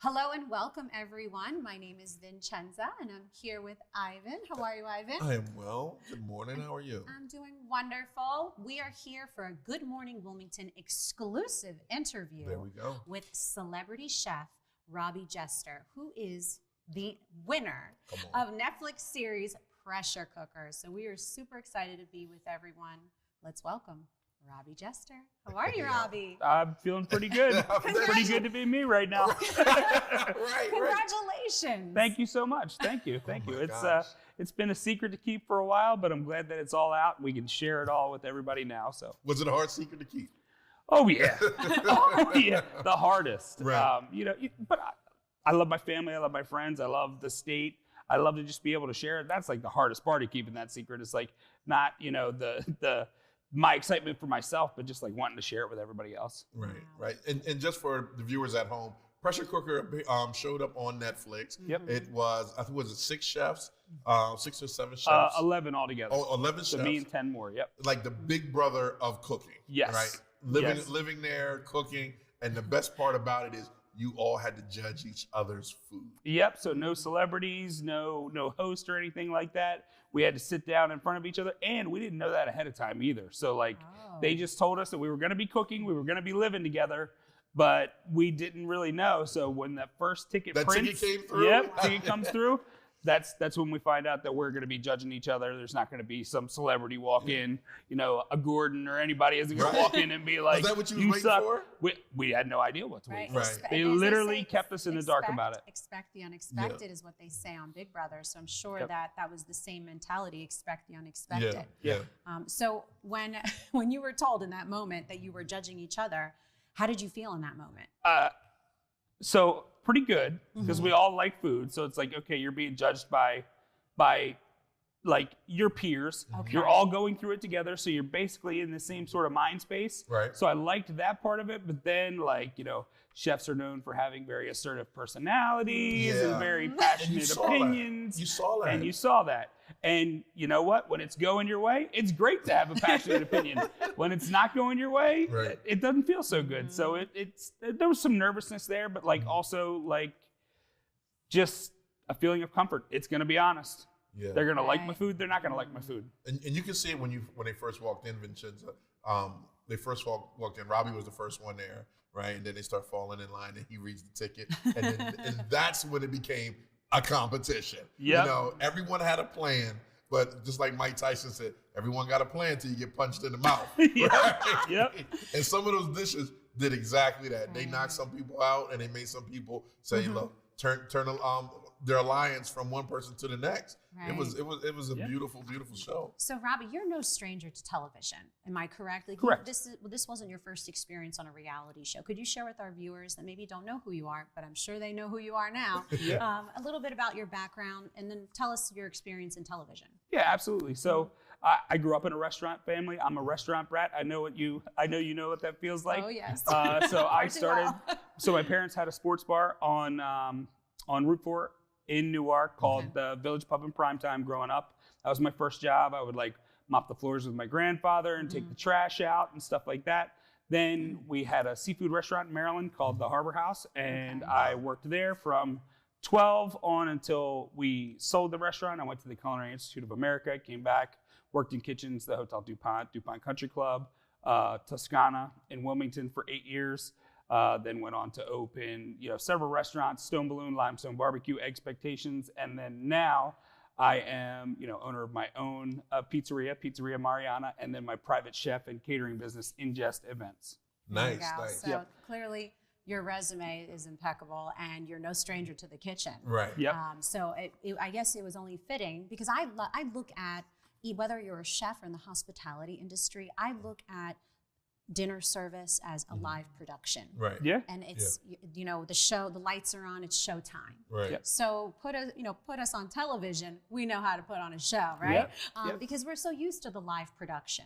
Hello and welcome, everyone. My name is Vincenza, and I'm here with Ivan. How are you, Ivan? I am well. Good morning. How are you? I'm doing wonderful. We are here for a Good Morning Wilmington exclusive interview There we go. with celebrity chef Robbie Jester, who is the winner of Netflix series Pressure Cooker. So we are super excited to be with everyone. Let's welcome Robbie Jester. How are you, Robbie? I'm feeling pretty good. Pretty good to be me right now. Right. Congratulations. Thank you so much. Thank you. Oh my It's gosh. it's been a secret to keep for a while, but I'm glad that it's all out. We can share it all with everybody now. So. Was it a hard secret to keep? Oh yeah. Oh yeah. The hardest. Right. But I love my family. I love my friends. I love the state. I love to just be able to share it. That's like the hardest part of keeping that secret. It's like not my excitement for myself, but just like wanting to share it with everybody else. Right, right. And just for the viewers at home, Pressure Cooker showed up on Netflix. Yep. It was, I think, was it 6 chefs? 6 or 7 chefs? 11 altogether. Oh, 11 So chefs. me and 10 more. Yep. Like the big brother of cooking. Yes. Right? Yes. Living there, cooking. And the best part about it is you all had to judge each other's food. Yep. So no celebrities, no host or anything like that. We had to sit down in front of each other, and we didn't know that ahead of time either. So they just told us that we were going to be cooking, we were going to be living together, but we didn't really know. So when that first ticket Ticket came through. Yep, ticket comes through. That's when we find out that we're going to be judging each other. There's not going to be some celebrity walk in, a Gordon or anybody isn't going to walk in and be like, Is that what you was waiting suck. for? We had no idea what to wait for. Right. They And as literally say, kept us in the dark about it. Expect the unexpected is what they say on Big Brother. So I'm sure that was the same mentality, expect the unexpected. Yeah. So when you were told in that moment that you were judging each other, how did you feel in that moment? So pretty good, because we all like food. So it's like, okay, you're being judged by like your peers. Okay. You're all going through it together. So you're basically in the same sort of mind space. Right. So I liked that part of it. But then chefs are known for having very assertive personalities and very passionate opinions. You saw that. And you saw that. And you know what? When it's going your way, it's great to have a passionate opinion. When it's not going your way, Right. it doesn't feel so good. So there was some nervousness there, but also just a feeling of comfort. It's going to be honest. Yeah. They're going to like my food. They're not going to like my food. And you can see it when they first walked in, Vincenza. They first walked in. Robbie was the first one there, right? And then they start falling in line, and he reads the ticket, and that's when it became a competition. Yep. Everyone had a plan, but just like Mike Tyson said, everyone got a plan till you get punched in the mouth. Yep. Right? Yep. And some of those dishes did exactly that. They knocked some people out, and they made some people say, "Look, turn their alliance from one person to the next." Right. It was a beautiful, beautiful show. So Robbie, you're no stranger to television. Am I correct? Correct. This wasn't your first experience on a reality show. Could you share with our viewers that maybe don't know who you are, but I'm sure they know who you are now, a little bit about your background, and then tell us your experience in television? Yeah, absolutely. So I grew up in a restaurant family. I'm a restaurant brat. I know you know what that feels like. Oh yes. So I started. So my parents had a sports bar on Route 4 in Newark called the Village Pub in Primetime. Growing up, that was my first job. I would mop the floors with my grandfather and take the trash out and stuff like that. Then we had a seafood restaurant in Maryland called the Harbor House, and I worked there from 12 on until we sold the restaurant. I went to the Culinary Institute of America, came back, worked in kitchens, the Hotel DuPont Country Club, Toscana in Wilmington for 8 years. Then went on to open, several restaurants: Stone Balloon, Limestone Barbecue, Expectations, and then now I am, owner of my own Pizzeria Mariana, and then my private chef and catering business, Ingest Events. Nice. So clearly your resume is impeccable, and you're no stranger to the kitchen. Right. Yep. So I guess it was only fitting, because I look at, whether you're a chef or in the hospitality industry, I look at dinner service as a live production. Right. Yeah. And it's, the show, the lights are on, it's showtime. Right. Yep. So put us on television, we know how to put on a show, right? Yep. Because we're so used to the live production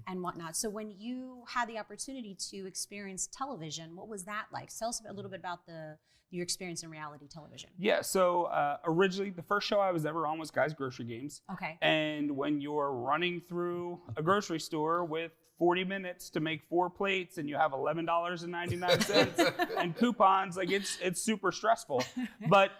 and whatnot. So when you had the opportunity to experience television, what was that like? Tell us a little bit about the your experience in reality television. Yeah, so originally the first show I was ever on was Guys Grocery Games. Okay. And when you're running through a grocery store with 40 minutes to make 4 plates and you have $11.99 and coupons, like it's super stressful. But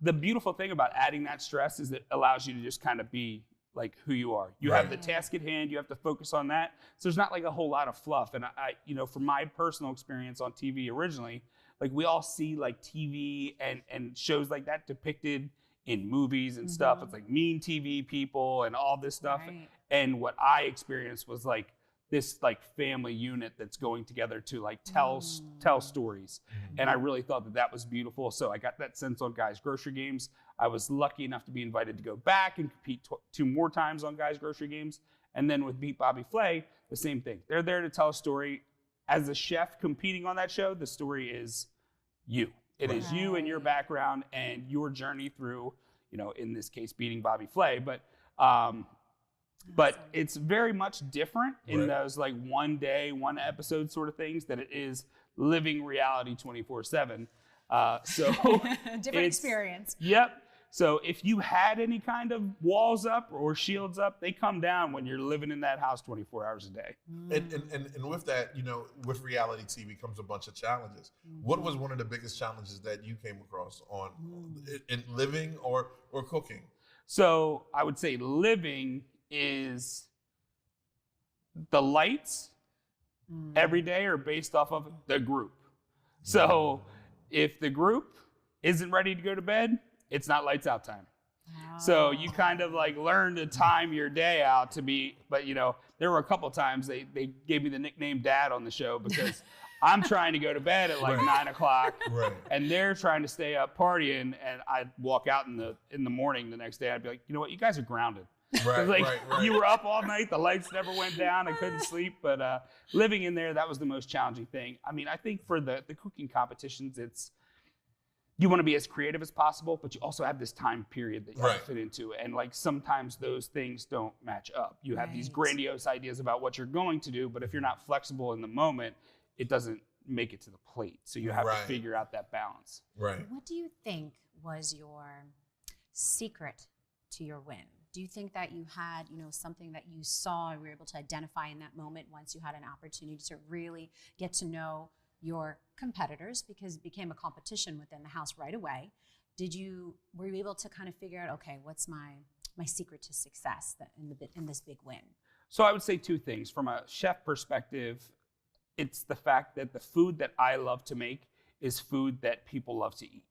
the beautiful thing about adding that stress is it allows you to just kind of be like who you are. You have the task at hand, you have to focus on that. So there's not like a whole lot of fluff. And I from my personal experience on TV originally, like we all see like TV and shows like that depicted in movies and stuff. It's like mean TV people and all this stuff. Right. And what I experienced was like this like family unit that's going together to like tell stories. And I really thought that was beautiful. So I got that sense on Guys Grocery Games. I was lucky enough to be invited to go back and compete 2 more times on Guys Grocery Games. And then with Beat Bobby Flay, the same thing. They're there to tell a story. As a chef competing on that show, the story is you. It is you and your background and your journey through, in this case, beating Bobby Flay. But it's very much different in those like one day, one episode sort of things than it is living reality 24/7. So different experience. Yep. So if you had any kind of walls up or shields up, they come down when you're living in that house 24 hours a day. And with that, with reality TV comes a bunch of challenges. What was one of the biggest challenges that you came across on in living or cooking? So I would say living is the lights every day are based off of the group. So if the group isn't ready to go to bed, it's not lights out time. So you kind of like learn to time your day out to be, but there were a couple times they gave me the nickname Dad on the show because I'm trying to go to bed at like 9 o'clock and they're trying to stay up partying, and I'd walk out in the morning the next day. I'd be like, you know what, you guys are grounded. You were up all night, the lights never went down, I couldn't sleep. But living in there, that was the most challenging thing. I mean, I think for the cooking competitions, you want to be as creative as possible, but you also have this time period that you have to fit into. And like sometimes those things don't match up. You have these grandiose ideas about what you're going to do, but if you're not flexible in the moment, it doesn't make it to the plate. So you have to figure out that balance. Right. What do you think was your secret to your win? Do you think that you had, something that you saw and were able to identify in that moment once you had an opportunity to really get to know your competitors, because it became a competition within the house right away? Were you able to kind of figure out, okay, what's my secret to success in this big win? So I would say 2 things. From a chef perspective, it's the fact that the food that I love to make is food that people love to eat.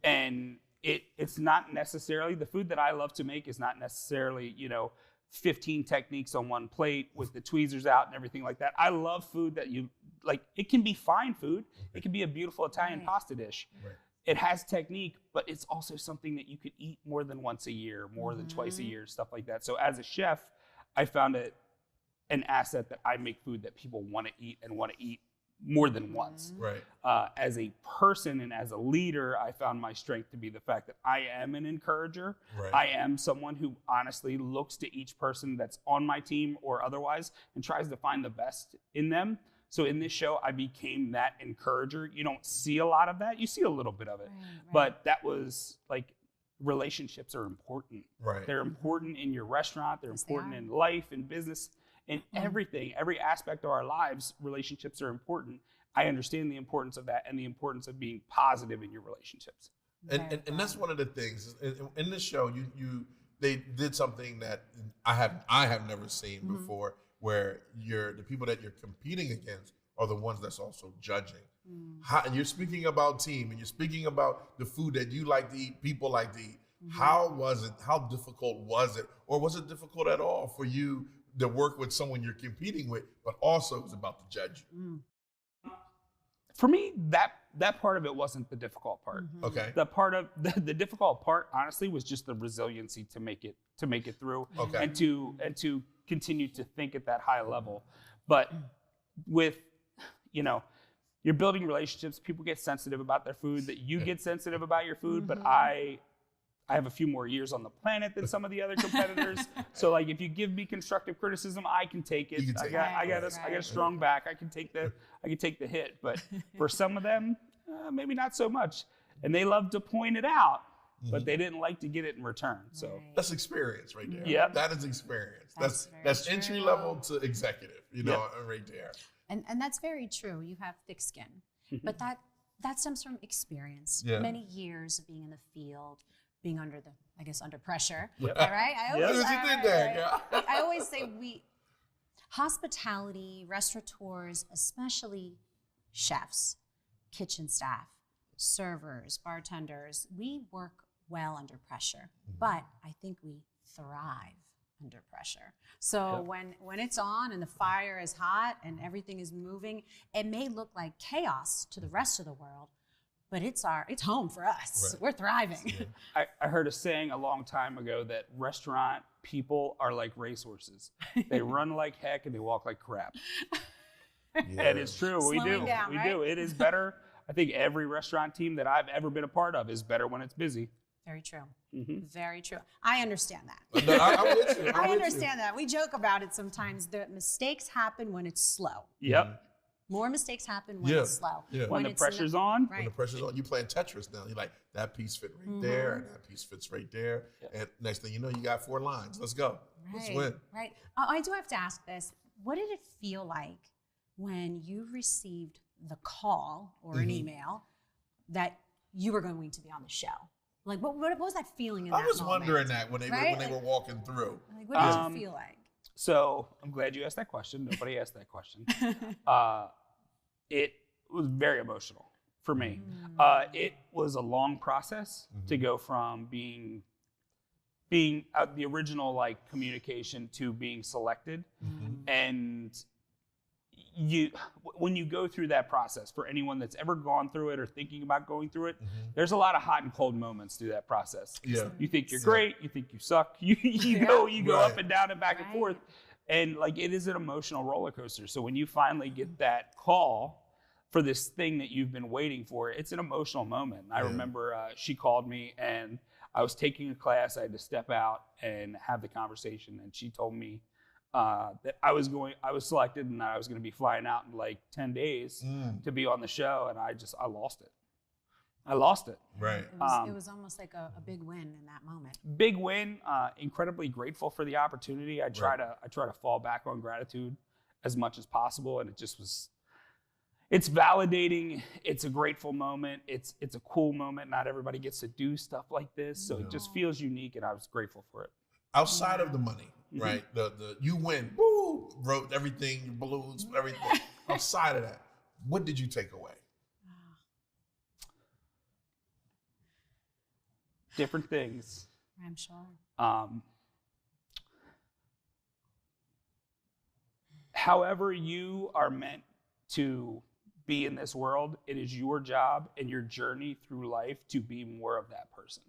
And it's not necessarily, the food that I love to make is not necessarily, 15 techniques on one plate with the tweezers out and everything like that. I love food that you like. It can be fine food. It can be a beautiful Italian pasta dish. It has technique, but it's also something that you could eat more than once a year, more than twice a year, stuff like that. So as a chef, I found it an asset that I make food that people want to eat and want to eat more than once. As a person and as a leader, I found my strength to be the fact that I am an encourager. I am someone who honestly looks to each person that's on my team or otherwise and tries to find the best in them. So in this show, I became that encourager. You don't see a lot of that. You see a little bit of it. But that was like, relationships are important. They're important in your restaurant. They're important in life and business. In everything, every aspect of our lives, relationships are important. I understand the importance of that and the importance of being positive in your relationships. And that's one of the things in this show. They did something that I have never seen before, where the people that you're competing against are the ones that's also judging. And you're speaking about team, and you're speaking about the food that you like to eat, people like to eat. How was it? How difficult was it, or was it difficult at all for you to work with someone you're competing with, but also is about to judge you? For me, that part of it wasn't the difficult part. Okay. The part of the difficult part, honestly, was just the resiliency to make it through, and to continue to think at that high level. But with, you're building relationships. People get sensitive about their food. That you get sensitive about your food, but I have a few more years on the planet than some of the other competitors. So like, if you give me constructive criticism, I can take it. I got a strong back. I can take the hit. But for some of them, maybe not so much. And they love to point it out, but they didn't like to get it in return. So that's experience right there. Yep. That is experience. That's That's entry level to executive, right there. And that's very true. You have thick skin, but that stems from experience. Yeah. Many years of being in the field, being under pressure. Yep. All right. I always say hospitality, restaurateurs, especially chefs, kitchen staff, servers, bartenders, we work well under pressure, but I think we thrive under pressure. So when it's on and the fire is hot and everything is moving, it may look like chaos to the rest of the world, but it's home for us. Right. We're thriving. I heard a saying a long time ago that restaurant people are like racehorses. They run like heck and they walk like crap. And it's true. Slowing we do. down, we right? do. It is better. I think every restaurant team that I've ever been a part of is better when it's busy. Very true. Very true. I understand that. No, I'm with you. I understand that. We joke about it sometimes. The mistakes happen when it's slow. Yep. More mistakes happen when it's slow. Yeah. When the it's pressure's on. When the pressure's on, you playing Tetris now. You're like, that piece fit right there, and that piece fits right there. And next thing you know, you got 4 lines. Let's go. Let's win. Right. I do have to ask this. What did it feel like when you received the call or an email that you were going to be on the show? Like, what was that feeling in that I was moment? wondering that when they were walking through. Like, what did you feel like? So I'm glad you asked that question. Nobody asked that question. It was very emotional for me. It was a long process to go from being the original communication to being selected. And when you go through that process, for anyone that's ever gone through it or thinking about going through it, there's a lot of hot and cold moments through that process. Yeah. You think you're great, you think you suck, you go up and down and back and forth. And it is an emotional roller coaster. So when you finally get that call for this thing that you've been waiting for, it's an emotional moment. I remember she called me and I was taking a class. I had to step out and have the conversation. And she told me that I was selected and that I was going to be flying out in 10 days to be on the show. And I lost it. I lost it. Right. It was almost like a big win in that moment. Big win. Incredibly grateful for the opportunity. I try to fall back on gratitude as much as possible, and it just was. It's validating. It's a grateful moment. It's a cool moment. Not everybody gets to do stuff like this, so it just feels unique, and I was grateful for it. Outside of the money, right? The you win. Woo! Wrote everything, balloons, everything. Outside of that, what did you take away? Different things. I'm sure. However you are meant to be in this world, it is your job and your journey through life to be more of that person.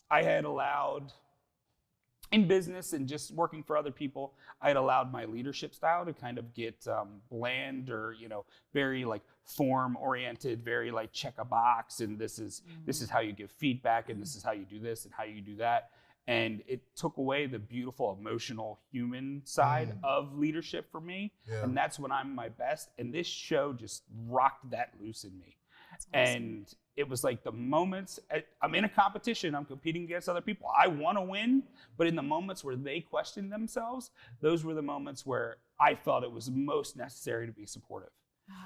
I had allowed, in business and just working for other people, I had allowed my leadership style to kind of get bland or, very form oriented, very check a box. And this is how you give feedback, and this is how you do this and how you do that. And it took away the beautiful, emotional, human side of leadership for me. Yeah. And that's when I'm my best. And this show just rocked that loose in me. That's awesome. And it was the moments, I'm in a competition, I'm competing against other people. I want to win, but in the moments where they questioned themselves, those were the moments where I felt it was most necessary to be supportive.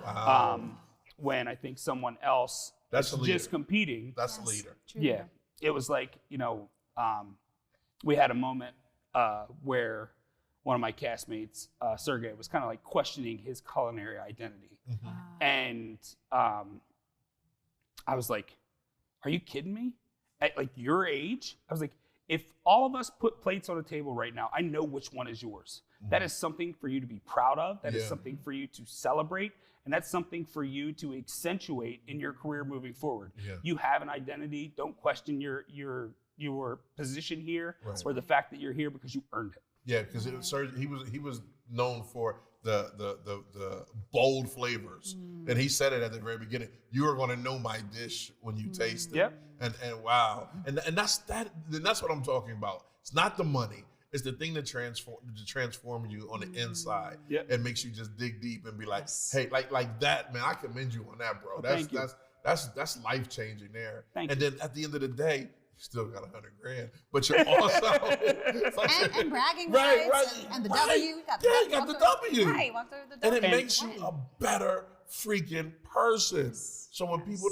Wow. When I think someone else that's just competing. That's a leader. Yeah. It was we had a moment where one of my castmates, Sergey, was kind of questioning his culinary identity. And I was like, are you kidding me? At your age? I was like, if all of us put plates on a table right now, I know which one is yours. That is something for you to be proud of. That is something for you to celebrate. And that's something for you to accentuate in your career moving forward. Yeah. You have an identity. Don't question your position here or the fact that you're here because you earned it. Yeah, because he was known for the bold flavors, and he said it at the very beginning. You are going to know my dish when you taste it. Yep. And wow, and that's what I'm talking about. It's not the money. It's the thing that transform you on the inside. Yep. And makes you just dig deep and be like, Yes. hey, like that, man. I commend you on that, bro. Well, thank you. That's life changing there. Thank and you. then at the end of the day, you still got $100,000, but you're also and bragging Right, rights and the W. You got the, you got the W. Right, walked through the and W. it makes you a better freaking person. So when people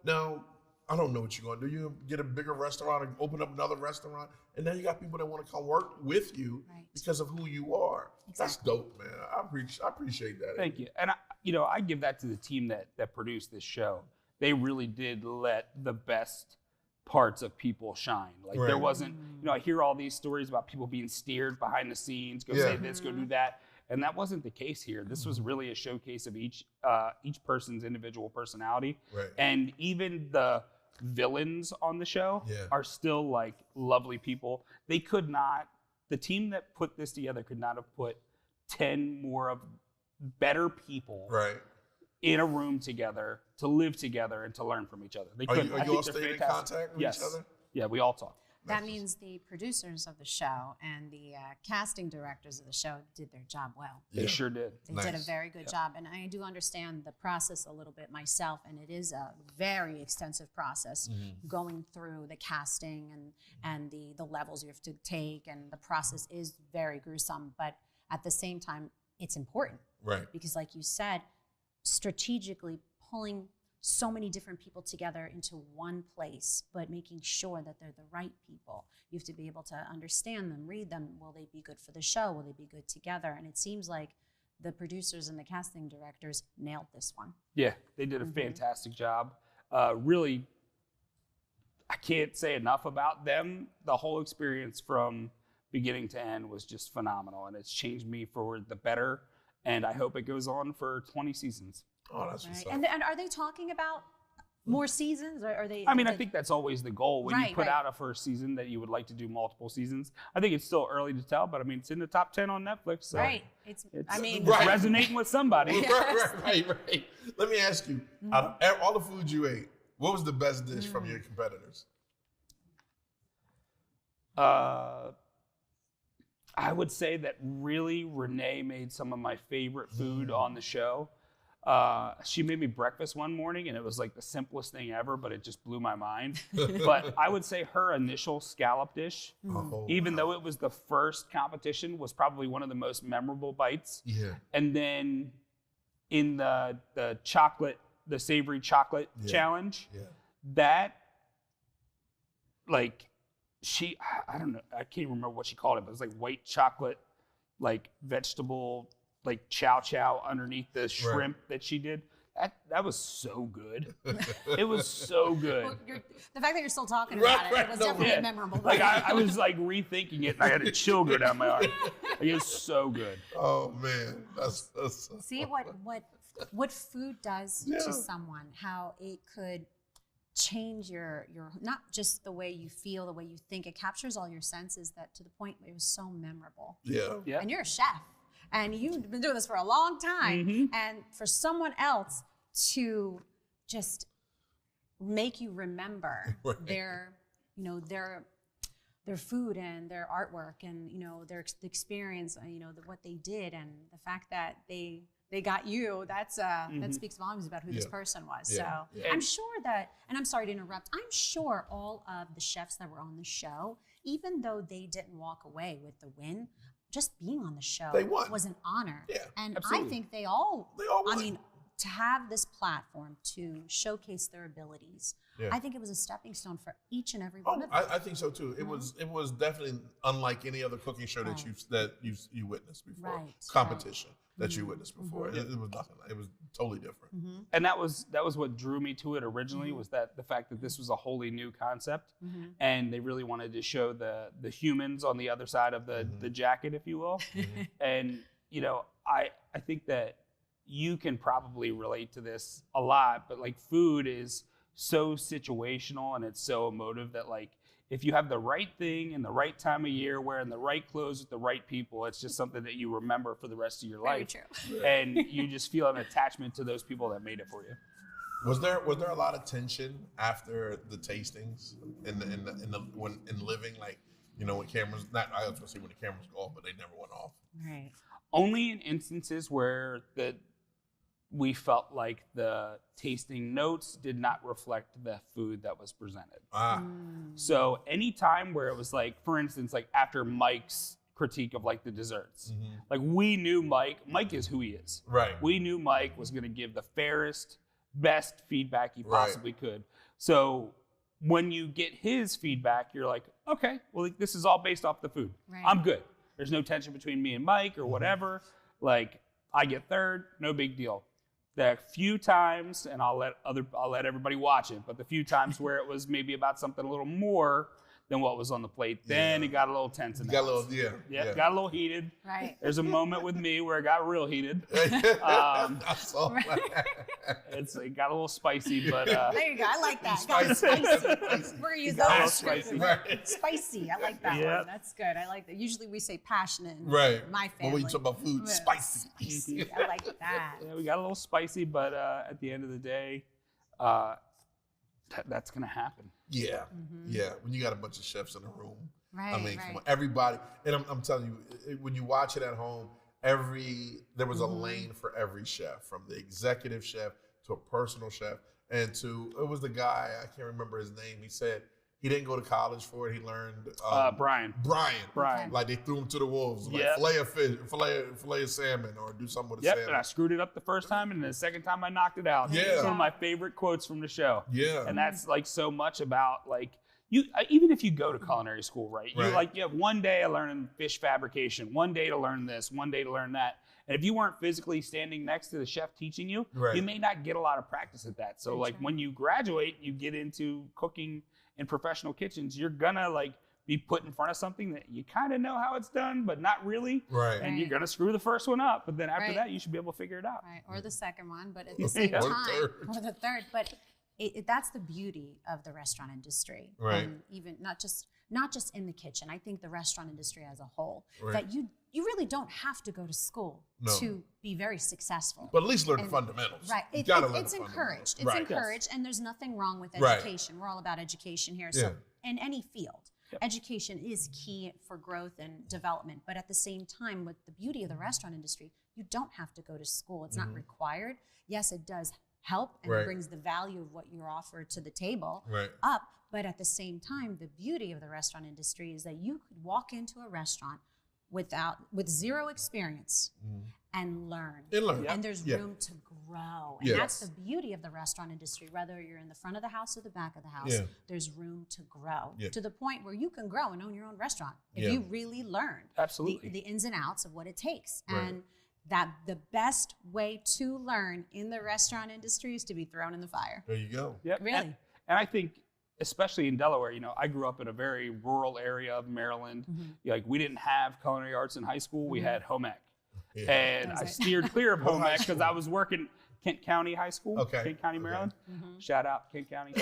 now, I don't know what you're gonna do. You get a bigger restaurant and open up another restaurant, and now you got people that want to come work with you because of who you are. Exactly. That's dope, man. I appreciate that. Thank you. And I give that to the team that produced this show. They really did let the best parts of people shine. Like there wasn't, I hear all these stories about people being steered behind the scenes, go say this, go do that. And that wasn't the case here. This was really a showcase of each person's individual personality. Right. And even the villains on the show are still like lovely people. They could not, the team that put this together could not have put 10 more of better people in a room together to live together and to learn from each other. They Are couldn't. you all staying in contact with each other? Yeah, we all talk. That means the producers of the show and the casting directors of the show did their job well. They sure did. They did a very good job. And I do understand the process a little bit myself, and it is a very extensive process going through the casting and the levels you have to take, and the process is very gruesome, but at the same time, it's important. Right. Because like you said, strategically pulling so many different people together into one place, but making sure that they're the right people. You have to be able to understand them, read them. Will they be good for the show? Will they be good together? And it seems like the producers and the casting directors nailed this one. Yeah, they did a fantastic job. Really, I can't say enough about them. The whole experience from beginning to end was just phenomenal, and it's changed me for the better, and I hope it goes on for 20 seasons. Oh, that's what's up. And are they talking about more seasons? Or are they? I mean, I think that's always the goal when you Right, put right. out a first season that you would like to do multiple seasons. I think it's still early to tell, but I mean, it's in the top 10 on Netflix. So Right. it's Right. resonating with somebody. Right. Let me ask you, out of all the food you ate, what was the best dish from your competitors? I would say that really Renee made some of my favorite food on the show. She made me breakfast one morning, and it was like the simplest thing ever, but it just blew my mind. But I would say her initial scallop dish, even though it was the first competition, was probably one of the most memorable bites. Yeah. And then in the savory chocolate challenge, that, like, I don't know, I can't remember what she called it, but it was like white chocolate, like vegetable, like chow underneath the shrimp that she did. That was so good. It was so good. Well, the fact that you're still talking about it was definitely memorable. Like I was like rethinking it, and I had a chill go down my arm. Like, it was so good. Oh man, that's See what food does to someone, how it could change your not just the way you feel, the way you think. It captures all your senses, that to the point where it was so memorable. Yeah. And you're a chef, and you've been doing this for a long time, and for someone else to just make you remember their food and their artwork and their experience, what they did, and the fact that they got you, that speaks volumes about who this person was. So I'm sure that, and I'm sorry to interrupt, I'm sure all of the chefs that were on the show, even though they didn't walk away with the win, just being on the show was an honor. Yeah, and absolutely. I think they all won. I mean, to have this platform to showcase their abilities, I think it was a stepping stone for each and every one of them. I think so too. It was definitely unlike any other cooking show that you witnessed before. Competition that you witnessed before. It was nothing. It was totally different. And that was what drew me to it originally, was that the fact that this was a wholly new concept, and they really wanted to show the humans on the other side of the jacket, if you will. And I think that you can probably relate to this a lot, but like food is so situational and it's so emotive that, like, if you have the right thing in the right time of year, wearing the right clothes with the right people, it's just something that you remember for the rest of your life. Very true. And you just feel an attachment to those people that made it for you. Was there a lot of tension after the tastings in living? Like, You know, when cameras, I was gonna say when the cameras go off, but they never went off. Right. Only in instances where we felt like the tasting notes did not reflect the food that was presented. So any time where it was like, for instance, like after Mike's critique of like the desserts, like we knew Mike is who he is. Right. We knew Mike was going to give the fairest, best feedback he possibly could. So when you get his feedback, you're like, okay, well, like, this is all based off the food. Right. I'm good. There's no tension between me and Mike or whatever. Like, I get third, no big deal. The few times, and I'll let everybody watch it, but the few times where it was maybe about something a little more than what was on the plate, then it got a little tense. Got a little, got a little heated. Right. There's a moment with me where it got real heated. It got a little spicy, but there you go. I like that. Spicy. We're gonna use Got a those. little spicy. Right. Spicy. I like that one. That's good. I like that. Usually we say passionate. In my family. But when you talk about food, spicy. Spicy. I like that. Yeah, we got a little spicy, but at the end of the day, that's gonna happen. Yeah, when you got a bunch of chefs in a room, right, I mean, come on, everybody, and I'm telling you, when you watch it at home, there was a lane for every chef, from the executive chef to a personal chef, and it was the guy, I can't remember his name. He said he didn't go to college for it. He learned Brian. Like they threw him to the wolves, like fillet of salmon, or do something with a salmon. And I screwed it up the first time, and the second time I knocked it out. Yeah. It's one of my favorite quotes from the show. Yeah. And that's like so much about like even if you go to culinary school, right? You have one day to learn fish fabrication, one day to learn this, one day to learn that. And if you weren't physically standing next to the chef teaching you, you may not get a lot of practice at that. So when you graduate, you get into cooking in professional kitchens, you're gonna like be put in front of something that you kind of know how it's done, but not really. Right. And you're gonna screw the first one up, but then after that, you should be able to figure it out. Right. Or the second one, but at the same time, or the third. But that's the beauty of the restaurant industry, right? And even not just in the kitchen. I think the restaurant industry as a whole, that you really don't have to go to school to be very successful. But at least learn the fundamentals. Right. It's encouraged. It's encouraged, and there's nothing wrong with education. We're all about education here. So in any field, education is key for growth and development. But at the same time, with the beauty of the restaurant industry, you don't have to go to school. It's not required. Yes, it does help, and it brings the value of what you're offered to the table up. But at the same time, the beauty of the restaurant industry is that you could walk into a restaurant with zero experience and learn. And there's room to grow. And that's the beauty of the restaurant industry. Whether you're in the front of the house or the back of the house, there's room to grow to the point where you can grow and own your own restaurant if you really learn the ins and outs of what it takes. And that the best way to learn in the restaurant industry is to be thrown in the fire. There you go. Yep. Really. And I think, especially in Delaware, I grew up in a very rural area of Maryland. Like, we didn't have culinary arts in high school. We had home ec. And I steered clear of home ec because I was working Kent County High School, Kent County, Maryland. Shout out Kent County.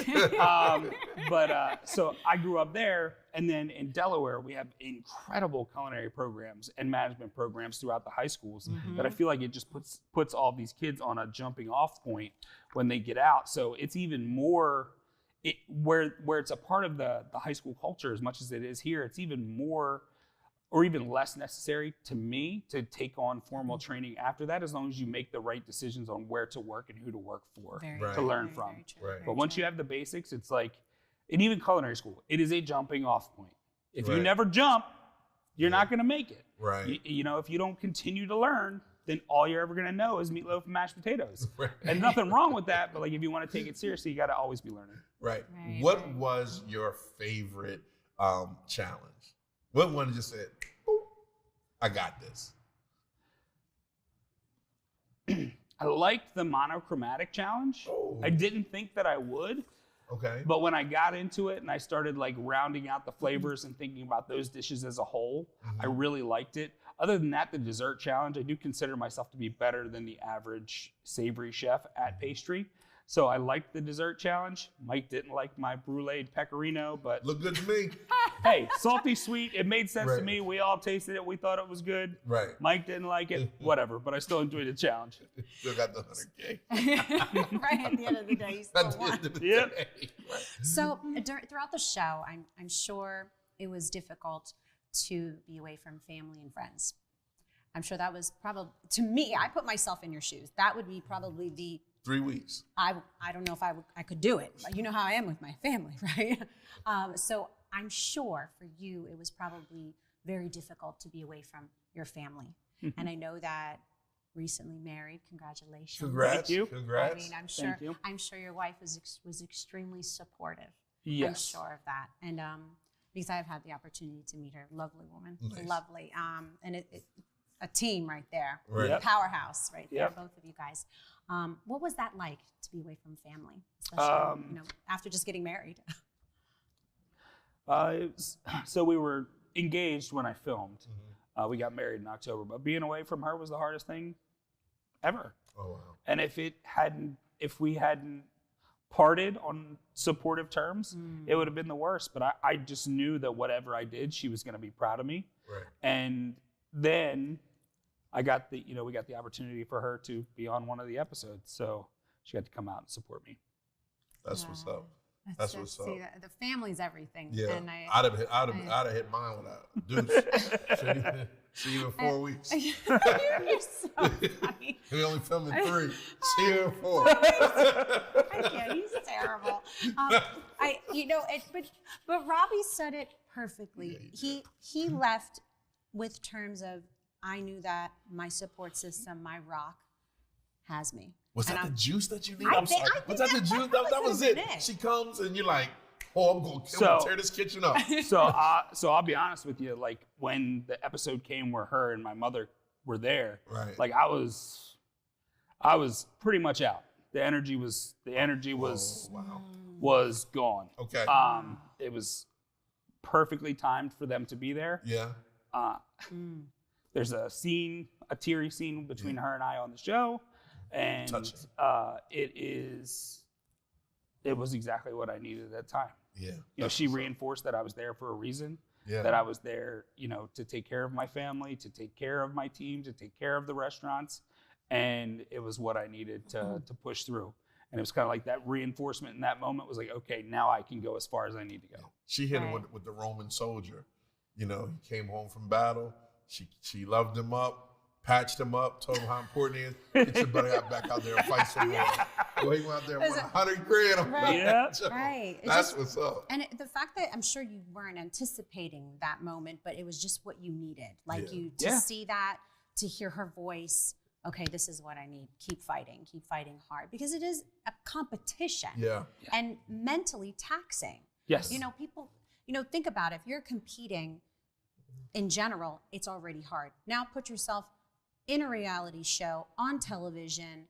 So I grew up there. And then in Delaware, we have incredible culinary programs and management programs throughout the high schools that I feel like it just puts all these kids on a jumping off point when they get out. So it's even more, where it's a part of the high school culture as much as it is here, it's even more or even less necessary to me to take on formal training after that, as long as you make the right decisions on where to work and who to work for to learn from. But once you have the basics, it's like, and even culinary school, it is a jumping off point. If you never jump, you're not going to make it. Right. If you don't continue to learn, then all you're ever going to know is meatloaf and mashed potatoes. And nothing wrong with that, but like if you want to take it seriously, you got to always be learning. What was your favorite challenge? What one just said, I got this? I liked the monochromatic challenge. I didn't think that I would. Okay. But when I got into it and I started like rounding out the flavors and thinking about those dishes as a whole, I really liked it. Other than that, the dessert challenge, I do consider myself to be better than the average savory chef at pastry. So I liked the dessert challenge. Mike didn't like my brulee pecorino, but looked good to me. Hey, salty sweet, it made sense to me. We all tasted it. We thought it was good. Right. Mike didn't like it, whatever, but I still enjoyed the challenge. Still got the 100K. Right at the end of the day, you still won. Yep. So throughout the show, I'm sure it was difficult to be away from family and friends. I'm sure that was probably, to me, I put myself in your shoes. That would be probably the 3 weeks. I don't know if I could do it. You know how I am with my family, right? So I'm sure for you, it was probably very difficult to be away from your family. And I know that recently married. Congratulations. Congrats. Thank you. Congrats. I mean, Thank you. I'm sure your wife was extremely supportive. Yes. I'm sure of that. And because I've had the opportunity to meet her, lovely woman, Nice. lovely. And it a team right there, Right. Yep. powerhouse right there, Yep. both of you guys. What was that like to be away from family, especially after just getting married? So we were engaged when I filmed. We got married in October, but being away from her was the hardest thing ever. Oh, wow. And if we hadn't parted on supportive terms, it would have been the worst. But I just knew that whatever I did, she was going to be proud of me. Right. And then we got the opportunity for her to be on one of the episodes. So she got to come out and support me. That's what's up. That's what's up. See, the family's everything. Yeah. And I'd have hit mine without deuce. See you in 4 weeks. You're so funny. We only filming 3. See you in 4. I can't. He's terrible. But Robbie said it perfectly. He left with terms of, I knew that my support system, my rock, has me. Was And that the juice that you need? I I'm think- sorry. I Was think that the juice? That was it. She comes and you're like, oh, I'm going to tear this kitchen up. So I'll be honest with you. Like when the episode came where her and my mother were there, Right. like I was pretty much out. The energy was wow. was gone. Okay. It was perfectly timed for them to be there. Yeah. There's a teary scene between her and I on the show, and Touching. it was exactly what I needed at that time. Yeah. She reinforced that I was there for a reason. Yeah. That I was there, to take care of my family, to take care of my team, to take care of the restaurants, and it was what I needed to push through. And it was kind of like that reinforcement in that moment was like, okay, now I can go as far as I need to go. She hit him Right. with the Roman soldier. He came home from battle. She loved him up, patched him up, told him how important he is. Get your buddy back out there and fight some more. Well, he went out there and won $100,000 on Right. Yeah. Right. It's That's just- what's up. And the fact that I'm sure you weren't anticipating that moment, but it was just what you needed. Like Yeah. to see that, to hear her voice. Okay, this is what I need. Keep fighting hard, because it is a competition. Yeah. And mentally taxing. Yes. People, think about it. If you're competing in general, it's already hard. Now put yourself in a reality show on television,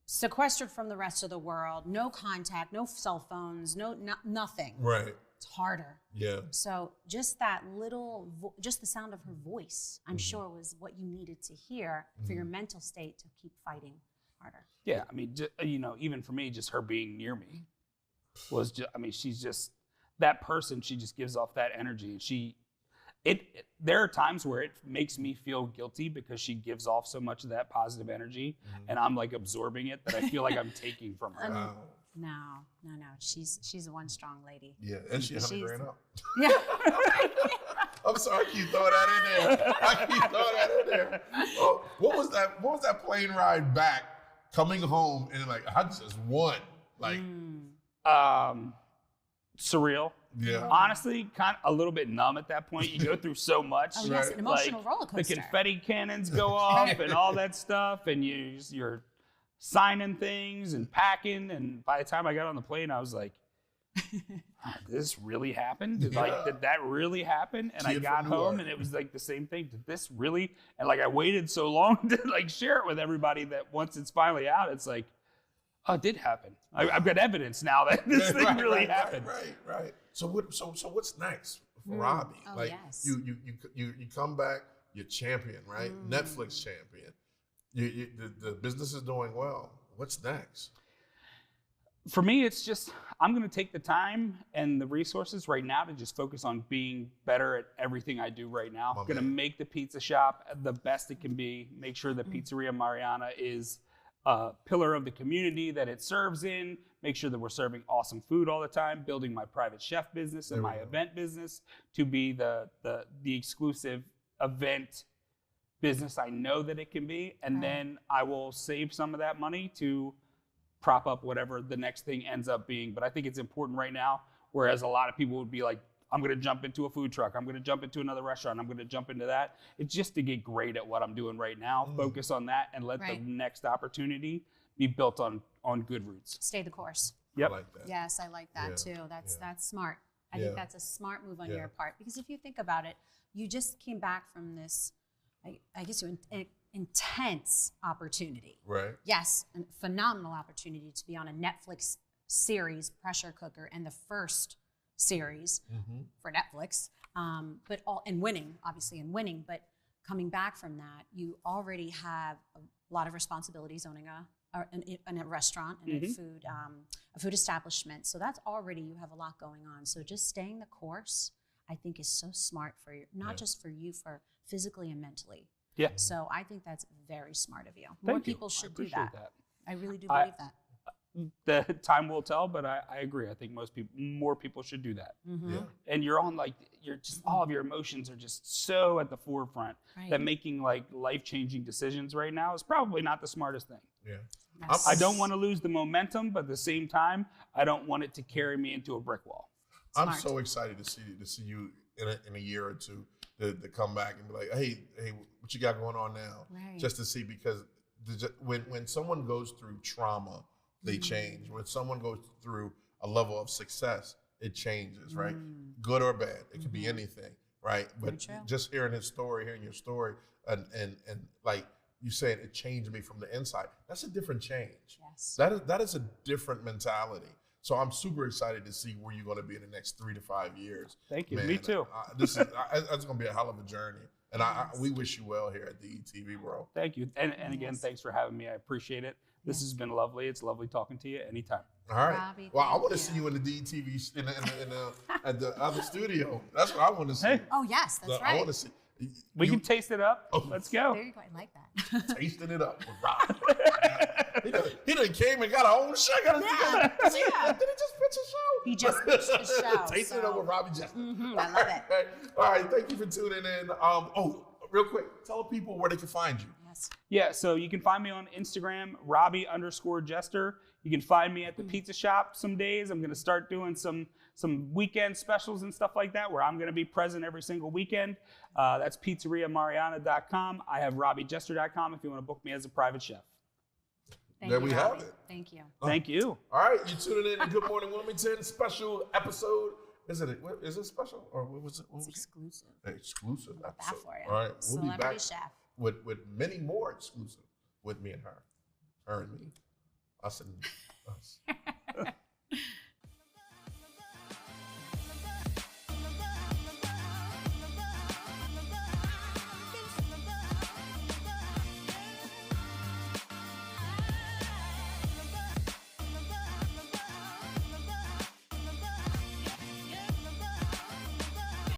sequestered from the rest of the world, no contact, no cell phones, nothing. Right. It's harder. Yeah. So just that little, just the sound of her voice, I'm sure was what you needed to hear for your mental state to keep fighting harder. Yeah, I mean, even for me, just her being near me was just, she's just that person. She just gives off that energy. There are times where it makes me feel guilty because she gives off so much of that positive energy, and I'm like absorbing it that I feel like I'm taking from her. Wow. No. She's one strong lady. Yeah. And she $100,000 up. Yeah. I'm sorry, I keep throwing that in there. Oh, what was that plane ride back, coming home, and like, I just won? Like, Surreal. yeah. Honestly, kind of a little bit numb at that point. You go through so much. Oh, yes, an emotional roller The coaster. confetti cannons go off and all that stuff, and you're signing things and packing. And by the time I got on the plane, I was like, "Did this really happen? Did that really happen?" And I Kid got from home, Newark. and it was like the same thing. Did this really? And like I waited so long to like share it with everybody that once it's finally out, it's like, oh, it did happen. I've got evidence now that this thing really happened. Right. So what's next for Robbie? Oh, like yes. you come back, you're champion, right? Netflix champion. The business is doing well. What's next? For me, it's just, I'm going to take the time and the resources right now to just focus on being better at everything I do right now. I'm going to make the pizza shop the best it can be, make sure that Pizzeria Mariana is pillar of the community that it serves in, make sure that we're serving awesome food all the time, building my private chef business and my event business to be the exclusive event business I know that it can be. And then I will save some of that money to prop up whatever the next thing ends up being. But I think it's important right now, whereas a lot of people would be like, I'm going to jump into a food truck. I'm going to jump into another restaurant. I'm going to jump into that. It's just to get great at what I'm doing right now. Focus on that and let the next opportunity be built on good roots. Stay the course. Yep. I like that. Yes, I like that too. That's smart. I think that's a smart move on your part, because if you think about it, you just came back from this, I guess, an intense opportunity. Right. Yes, a phenomenal opportunity to be on a Netflix series, Pressure Cooker, and the first series for Netflix, but winning, but coming back from that, you already have a lot of responsibilities owning a restaurant and a food establishment. So that's already, you have a lot going on. So just staying the course, I think, is so smart for you, not just for you, for physically and mentally. Yeah. So I think that's very smart of you. More More people should do that. I really do I- believe that. The time will tell, but I agree. I think more people should do that. Yeah. And you're just all of your emotions are just so at the forefront that making like life-changing decisions right now is probably not the smartest thing. Yeah. Yes. I don't want to lose the momentum, but at the same time, I don't want it to carry me into a brick wall. I'm so excited to see you in a year or two to come back and be like, hey, what you got going on now? Right. Just to see, because when someone goes through trauma, they change. When someone goes through a level of success, it changes, right? Good or bad. It could be anything, right? But just hearing your story, and like you saying, it changed me from the inside. That's a different change. Yes. That is a different mentality. So I'm super excited to see where you're going to be in the next 3 to 5 years. Thank you. Man, Me too. That's going to be a hell of a journey. And we wish you well here at DETV, bro. Thank you. And again, thanks for having me. I appreciate it. This has been lovely. It's lovely talking to you anytime. All right. Robbie, well, I want to see you in the DETV at the other studio. That's what I want to see. Hey. Oh, yes, that's right. I want to see. We can taste it up. Let's go. There you go. I like that. Tasting it up with Rob. He done came and got a whole show. Did he just pitch a show? He just pitched the show. Tasting it up with Robbie Jester. I love it. All right. Thank you for tuning in. Real quick, tell people where they can find you. Yes. Yeah, so you can find me on Instagram, Robbie_Jester. You can find me at the pizza shop some days. I'm going to start doing some weekend specials and stuff like that, where I'm going to be present every single weekend. That's pizzeriamariana.com. I have robbiejester.com if you want to book me as a private chef. There we have it. Thank you. Thank you. All right, you tuning in to Good Morning Wilmington special episode. Is it special or what was it? It's exclusive. Exclusive That episode. for you. All right, we'll be Celebrity back chef. with many more exclusive with me and her and me, us and us.